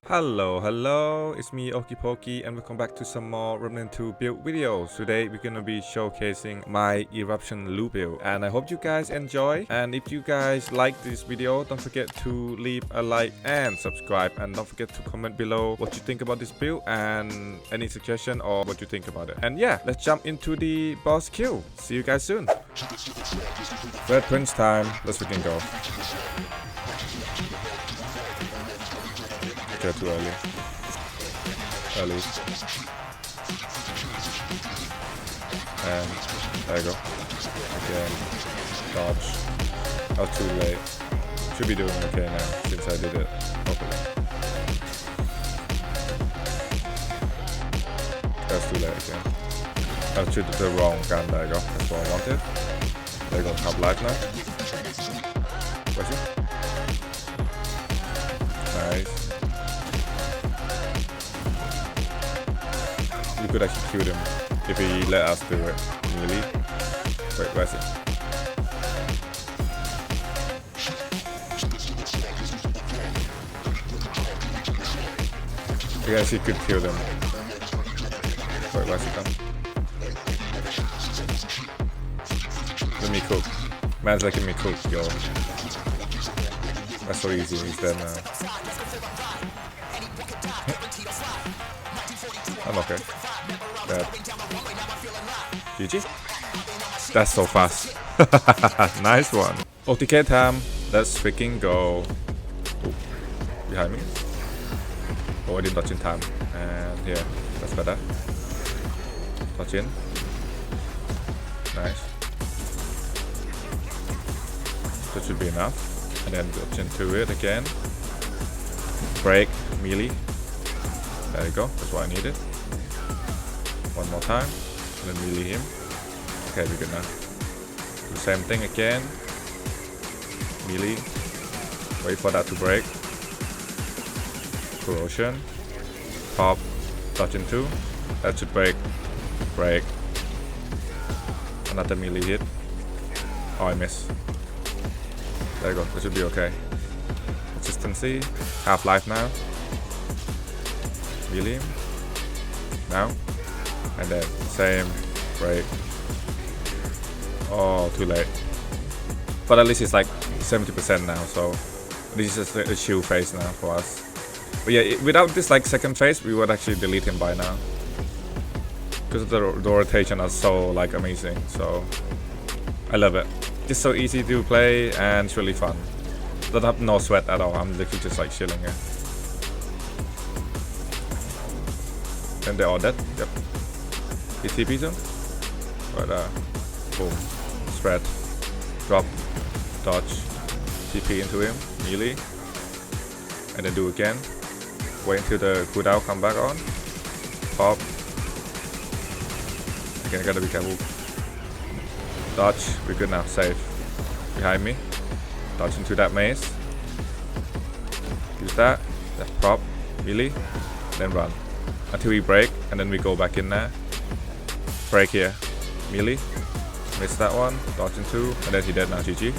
Hello, it's me Oakypokey and welcome back to some more Remnant 2 build videos. Today we're gonna be showcasing my Eruption loop build and I hope you guys enjoy. And if you guys like this video, don't forget to leave a like and subscribe, and don't forget to comment below what you think about this build and any suggestion or what you think about it. And yeah, let's jump into the boss kill. See you guys soon. Red Prince time, let's freaking go. Too early. And there you go. Again, dodge. Oh, too late. Should be doing okay now since I did it properly. That's too late again. I shoot the wrong gun. There you go. That's what I wanted. There you go. Top life now. Where's he? Nice. We could actually kill him if he let us do it. Really? Wait, where's it? I guess he could kill them. Wait, where's he come? Let me cook. Man's letting me cook, yo. That's so easy, he's dead now. I'm okay. Bad. GG. That's so fast. Nice one. OTK time. Let's freaking go. Ooh. Behind me. Oh, I didn't dodge in time. And here. That's better. Dodge in. Nice. That should be enough. And then dodge into it again. Break. Melee. There you go. That's what I needed. One more time, and then melee him. Okay, we're good now. Do the same thing again. Melee. Wait for that to break. Corrosion. Pop. Dodge into. That should break. Break. Another melee hit. Oh, I missed. There you go. That should be okay. Consistency. Half life now. Melee him. Now. And then same break. Oh, too late. But at least it's like 70% now, so this is just a shield phase now for us. But yeah, without this like second phase, we would actually delete him by now. Because the rotation is so like amazing, so I love it. It's so easy to play and it's really fun. Don't have no sweat at all. I'm literally just like chilling here. And they're all dead. Yep. He TP's him. But boom. Spread. Drop. Dodge. TP into him. Melee. And then do again. Wait until the cooldown come back on. Pop. Again, I gotta be careful. Dodge. We're good now. Safe. Behind me. Dodge into that maze. Use that. That's prop. Melee. Then run. Until we break. And then we go back in there. Break here. Melee. Missed that one. Dodge into. And then he dead now. GG.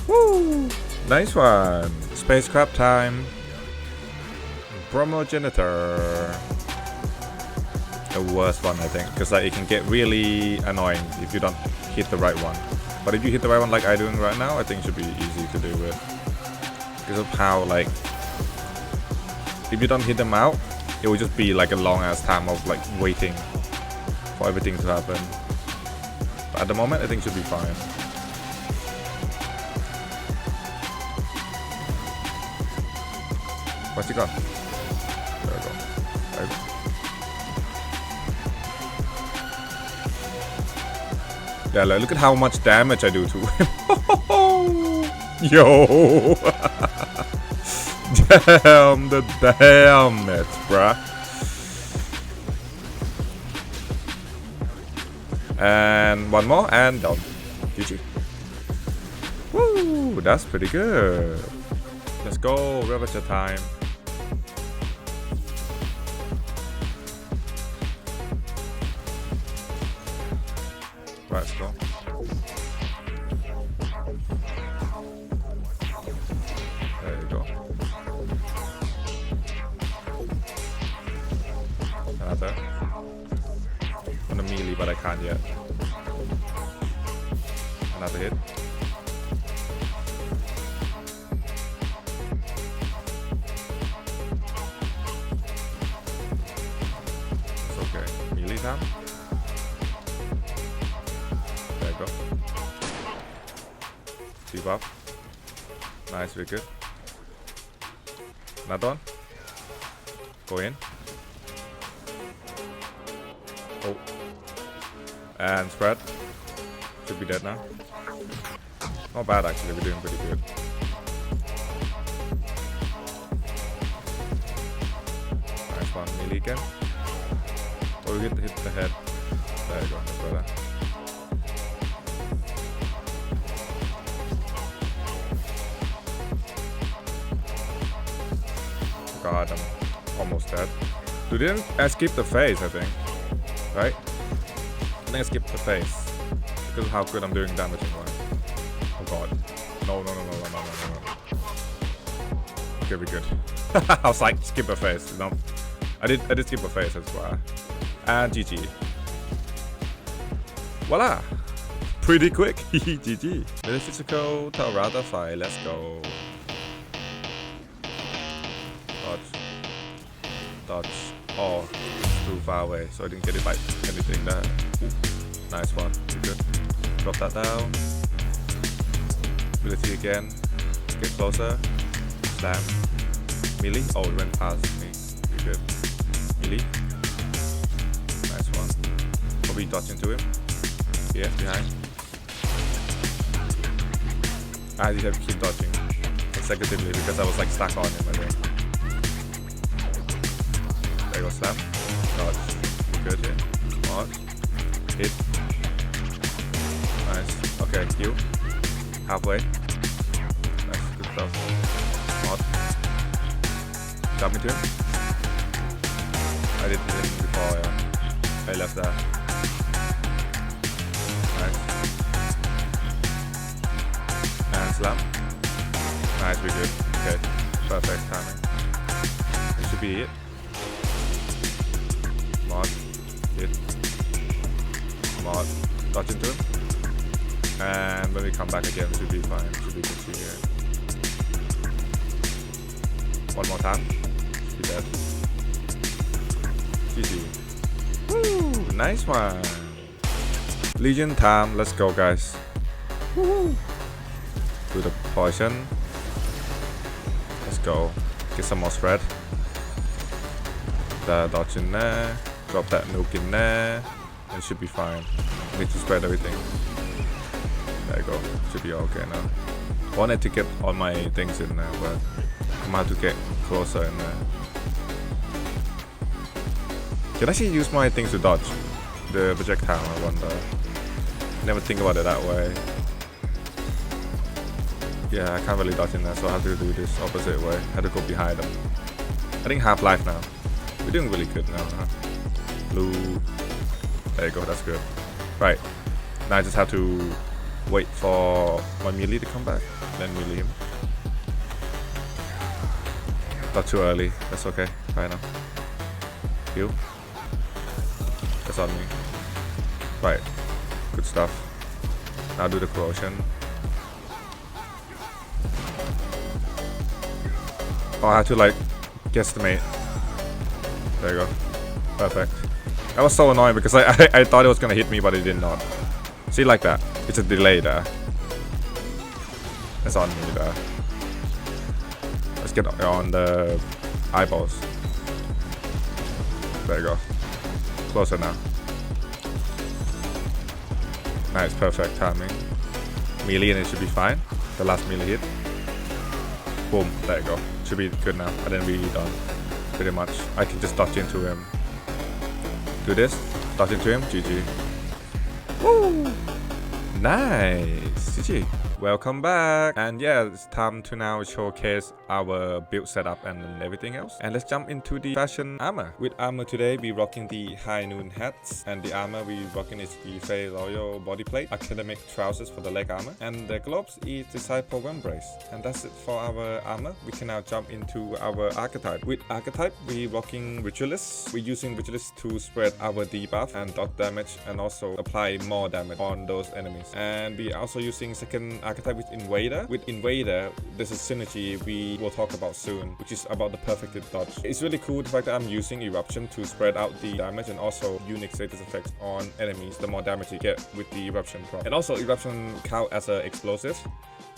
Woo! Nice one. Spacecraft time. Primogenitor. The worst one, I think. Because like, it can get really annoying if you don't hit the right one. But if you hit the right one like I'm doing right now, I think it should be easy to do with. Because of how like... If you don't hit them out, it will just be like a long ass time of like waiting for everything to happen. But at the moment, I think it should be fine. What's he got? There we go. Right. Yeah, like, look at how much damage I do to him. Yo! Damn the damage, bruh. And one more and done. GG. Woo, that's pretty good. Let's go, Ravager time. Right, let's go. There you go. Can't yet. Another hit. It's okay. Melee time. There you go. Debuff. Nice, very good. Another one. Go in. Oh. And spread. Should be dead now. Not bad actually, we're doing pretty good. Nice one, melee again. Oh, we hit the head. There you go, that's better. God, I'm almost dead. Dude, didn't I skip the phase, I think. Right? I think I skipped the phase. Because of how good I'm doing damage anyway. Oh god. No. Okay, we're good. I was like, skip a phase. No. I did skip a phase, that's why. And GG. Voila! Pretty quick. GG. Metaphysical, Tal Ratha fight. Let's go. Dodge. Oh, it's too far away, so I didn't get it by anything there. Ooh, nice one. Good. Drop that down. Ability again. Get closer. Slam. Melee. Oh, it went past me. Pretty good. Melee. Nice one. Probably dodge into him. Yeah, behind. I did have to keep dodging consecutively because I was like stuck on him, I think. There you go, slam. Dodge. Good, yeah. Dodge. Hit. Nice. Okay, heal. Halfway. Nice, good stuff. Mod. Jump into him. I did hit him before, yeah. I left that. Nice. And slam. Nice, we're good. Okay. Perfect timing. It should be it. Mod. Hit. Mod. Dodge into him. And when we come back again, should be fine. Should be good to here. One more time. Should be dead. GG. Woo! Nice one. Legion time. Let's go, guys. Woo! Do the poison. Let's go. Get some more spread. The dodge in there. Drop that nuke in there. It should be fine. Need to spread everything. There you go. Should be okay now. I wanted to get all my things in there, but I'm gonna have to get closer in there. Can I actually use my things to dodge the projectile? I wonder. Never think about it that way. Yeah, I can't really dodge in there, so I have to do this opposite way. I have to go behind them. I think half life now. We're doing really good now, huh? Blue. There you go, that's good. Right. Now I just have to wait for my melee to come back. Then melee him. Not too early. That's okay. Right now. Heal. That's on me. Right. Good stuff. Now do the corrosion. Oh, I had to like guesstimate. There you go. Perfect. That was so annoying because I thought it was gonna hit me, but it did not. See, like that. It's a delay there. That's on me there. Let's get on the eyeballs. There you go. Closer now. Nice, perfect timing. Melee and it should be fine. The last melee hit. Boom, there you go. Should be good now. And then we're done. Pretty much. I can just dodge into him. Do this. Dodge into him. GG. Woo! Nice. GG. Welcome back. And yeah, it's time to now showcase our build setup and everything else. And let's jump into the fashion armor. With armor today, we rocking the High Noon hats. And the armor we rocking is the Fey Royal body plate, academic trousers for the leg armor, and the gloves is Disciple Brace. And that's it for our armor. We can now jump into our archetype. With archetype, we rocking Ritualist. We're using Ritualist to spread our debuff and dot damage and also apply more damage on those enemies. And we are also using second archetype with Invader. With Invader, there's a synergy we will talk about soon, which is about the perfected dodge. It's really cool the fact that I'm using Eruption to spread out the damage and also unique status effects on enemies the more damage you get with the Eruption prop. And also Eruption count as an explosive,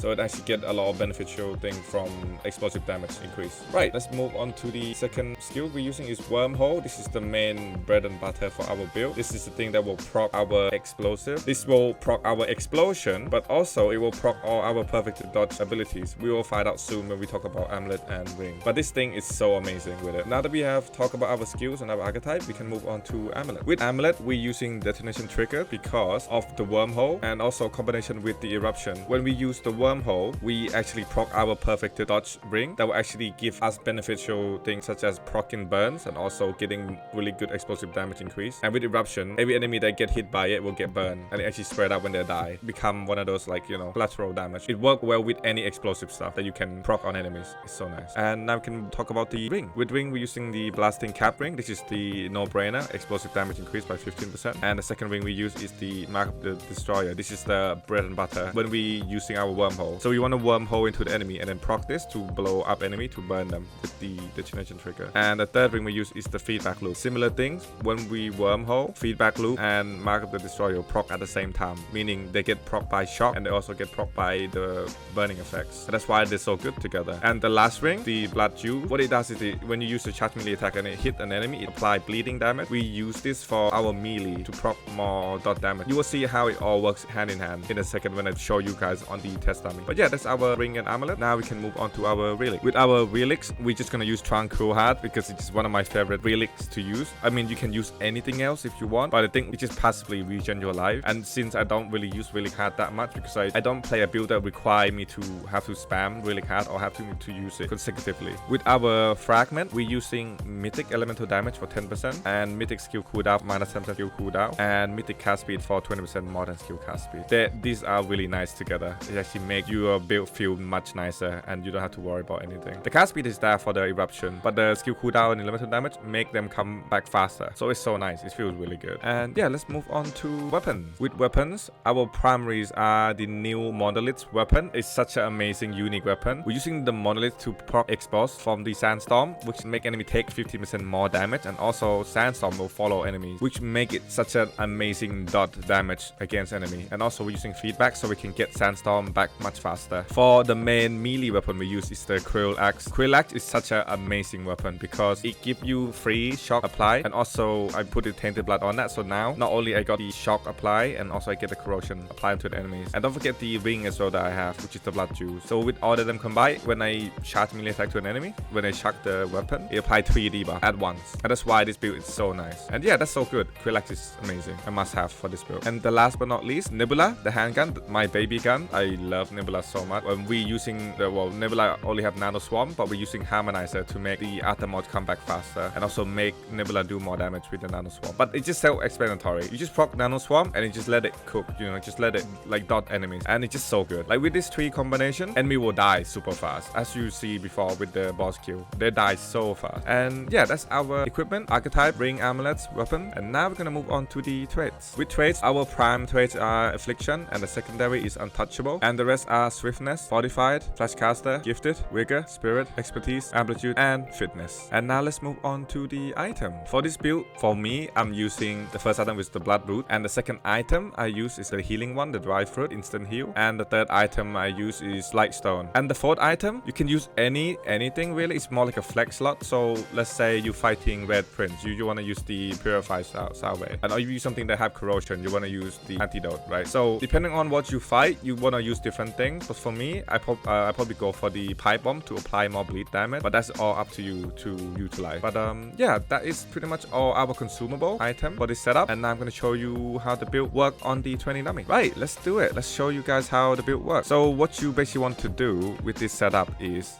so it actually get a lot of beneficial thing from explosive damage increase. Right, let's move on to the second skill we're using is Wormhole. This is the main bread and butter for our build. This is the thing that will proc our explosive. This will proc our explosion, but also it will proc all our perfected dodge abilities. We will find out soon when we talk about Amulet and Ring. But this thing is so amazing with it. Now that we have talked about our skills and our archetype, we can move on to Amulet. With Amulet, we're using Detonation Trigger because of the Wormhole and also combination with the Eruption. When we use the Wormhole, we actually proc our perfected dodge ring that will actually give us beneficial things such as proccing burns and also getting really good explosive damage increase. And with Eruption, every enemy that get hit by it will get burned and it actually spread out when they die. Become one of those, like, you know, collateral damage. It works well with any explosive stuff that you can proc on enemies. It's so nice. And now we can talk about the ring. With ring, we're using the Blasting Cap ring. This is the no-brainer, explosive damage increased by 15%. And the second ring we use is the Mark of the Destroyer. This is the bread and butter when we're using our Wormhole. So we want to Wormhole into the enemy and then proc this to blow up enemy to burn them with the Detonation Trigger. And the third ring we use is the Feedback Loop. Similar things, when we Wormhole, Feedback Loop and Mark of the Destroyer proc at the same time, meaning they get proc by shock and they also get proc by the burning effects. And that's why they're so good together. And the last ring, the Blood Dew, what it does is when you use a charge melee attack and it hit an enemy, it apply bleeding damage. We use this for our melee to proc more dot damage. You will see how it all works hand in hand in a second when I show you guys on the test dummy. But yeah, that's our ring and amulet. Now we can move on to our relic. With our relics, we're just gonna use Tranquil Heart because it's one of my favorite relics to use. I mean, you can use anything else if you want, but I think it just passively regen your life. And since I don't really use Relic Heart that much because I don't play a build that require me to have to spam Relic Heart or have to use it consecutively. With our fragment, we're using Mythic elemental damage for 10% and Mythic skill cooldown minus 10% skill cooldown and Mythic cast speed for 20% more than skill cast speed. These are really nice together. It actually make your build feel much nicer and you don't have to worry about anything. The cast speed is there for the Eruption, but the skill cooldown and elemental damage make them come back faster. So it's so nice. It feels really good. And yeah, let's move on to weapons. With weapons, our primaries are the new Monolith weapon. It's such an amazing, unique weapon. We're using the Monolith to proc X-Boss from the Sandstorm, which make enemy take 50% more damage, and also Sandstorm will follow enemies, which make it such an amazing dot damage against enemy. And also we're using feedback so we can get Sandstorm back much faster. For the main melee weapon we use is the Krill Axe. Krill Axe is such an amazing weapon because it gives you free shock apply, and also I put the Tainted Blood on that, so now not only I got the shock apply and also I get the corrosion applied to the enemies. And don't forget the ring as well that I have, which is the Blood Juice. So with all of them combined, when I charge melee attack to an enemy, when I shock the weapon, it applies 3 debuff at once. And that's why this build is so nice. And yeah, that's so good. Krill Axe is amazing. A must have for this build. And the last but not least, Nebula, the handgun, my baby gun. I love Nebula so much. When we're using the, well, Nebula only have Nano Swarm, but we're using Harmonizer to make the Arthur mod come back faster and also make Nebula do more damage with the Nano Swarm. But it's just self-explanatory. You just proc Nano Swarm and you just let it cook, you know, just let it like dot enemies. And it's just so good. Like with this 3 combination, enemy will die super fast. As you see before with the boss kill, they die so fast. And yeah, that's our equipment, archetype, ring, amulets, weapon. And now we're gonna move on to the traits. With traits, our prime traits are Affliction and the secondary is Untouchable. And the rest are Swiftness, Fortified, Flashcaster, Gifted, Vigor, Spirit, Expertise, Amplitude, and Fitness. And now let's move on to the item. For this build, for me, I'm using the first item is the Blood Root, and the second item I use is the healing one, the Dry Fruit, instant heal. And the third item I use is Lightstone. And the fourth item, you can use anything really. It's more like a flex slot. So let's say you're fighting Red Prince, you want to use the Purified Salve. And or you use something that have corrosion, you want to use the Antidote, right? So depending on what you fight, you want to use different things. But for me, I probably go for the pipe bomb to apply more bleed damage. But that's all up to you to utilize. But yeah, that is pretty much all our consumable item for this setup. And now I'm going to show you how the build work on the 20 dummy. Right, let's do it. Let's show you guys how the build works. So what you basically want to do with this setup is,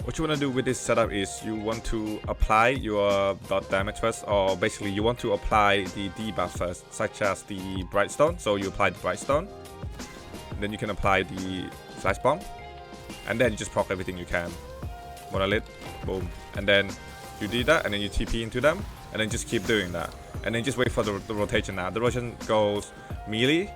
you want to apply your dot damage first, or basically you want to apply the debuff first, such as the Brightstone. So you apply the Brightstone, then you can apply the Flash Bomb, and then you just proc everything you can. Monolith, boom, and then you do that, and then you TP into them, and then just keep doing that, and then just wait for the rotation. Now the rotation goes melee,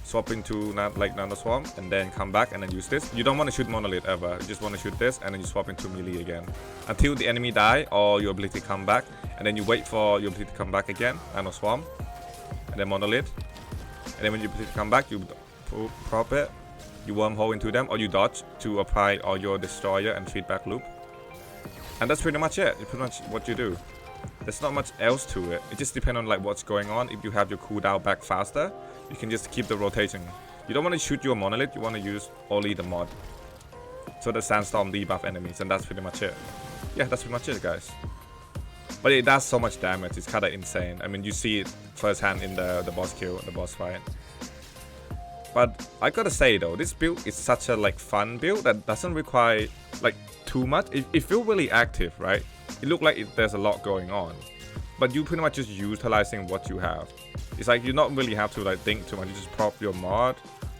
swap into Nano Swarm, and then come back and then use this. You don't want to shoot Monolith ever. You just want to shoot this, and then you swap into melee again until the enemy die or your ability come back, and then you wait for your ability to come back again. Nano Swarm, and then Monolith, and then when your ability come back, you prop it, you wormhole into them, or you dodge to apply all your destroyer and feedback loop. And that's pretty much it. It's pretty much what you do. There's not much else to it. It just depends on like what's going on. If you have your cooldown back faster, you can just keep the rotation. You don't want to shoot your Monolith, you want to use only the mod. So the Sandstorm debuff enemies, and that's pretty much it. Yeah, that's pretty much it, guys. But it does so much damage, it's kind of insane. I mean, you see it firsthand in the boss kill, the boss fight. But I gotta say though, this build is such a like fun build that doesn't require like too much. It feels really active, right? It looks like there's a lot going on, but you pretty much just utilizing what you have. It's like you don't really have to like think too much. You just prop your mod,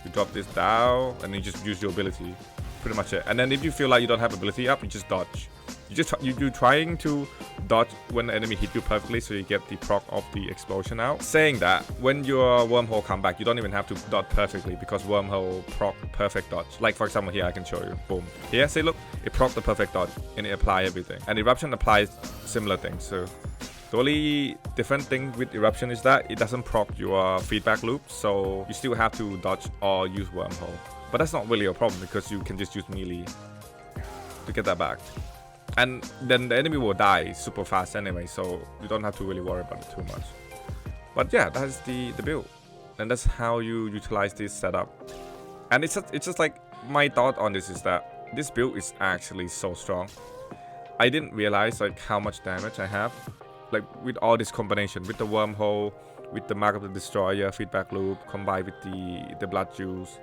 you drop this down, and then you just use your ability. Pretty much it. And then if you feel like you don't have ability up, you just dodge. You're trying to dodge when the enemy hit you perfectly, so you get the proc of the explosion out. Saying that, when your wormhole come back, you don't even have to dodge perfectly, because wormhole proc perfect dodge. Like for example here, I can show you. Boom. Here, see, look, it proc the perfect dodge and it apply everything. And Eruption applies similar things. So the only different thing with Eruption is that it doesn't proc your feedback loop, so you still have to dodge or use wormhole. But that's not really a problem, because you can just use melee to get that back. And then the enemy will die super fast anyway, so you don't have to really worry about it too much. But yeah, that's the build, and that's how you utilize this setup. And it's just like, my thought on this is that this build is actually so strong. I didn't realize like how much damage I have, like with all this combination, with the wormhole, with the Mark of the Destroyer feedback loop, combined with the blood juice.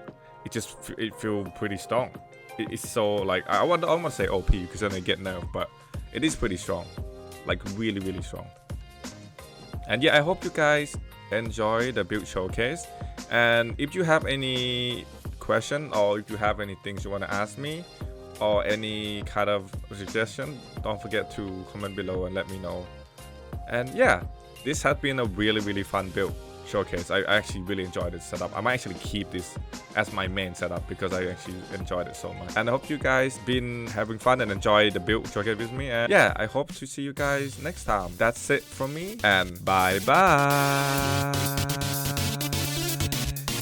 It feels pretty strong. It's so like, I almost say OP because then I get nerfed, but it is pretty strong, like really strong. And yeah, I hope you guys enjoy the build showcase. And if you have any question, or if you have any things you want to ask me, or any kind of suggestion, don't forget to comment below and let me know. And yeah, this has been a really fun build showcase. I actually really enjoyed this setup. I might actually keep this as my main setup because I actually enjoyed it so much. And I hope you guys been having fun and enjoy the build showcase with me. And yeah, I hope to see you guys next time. That's it from me, and bye bye.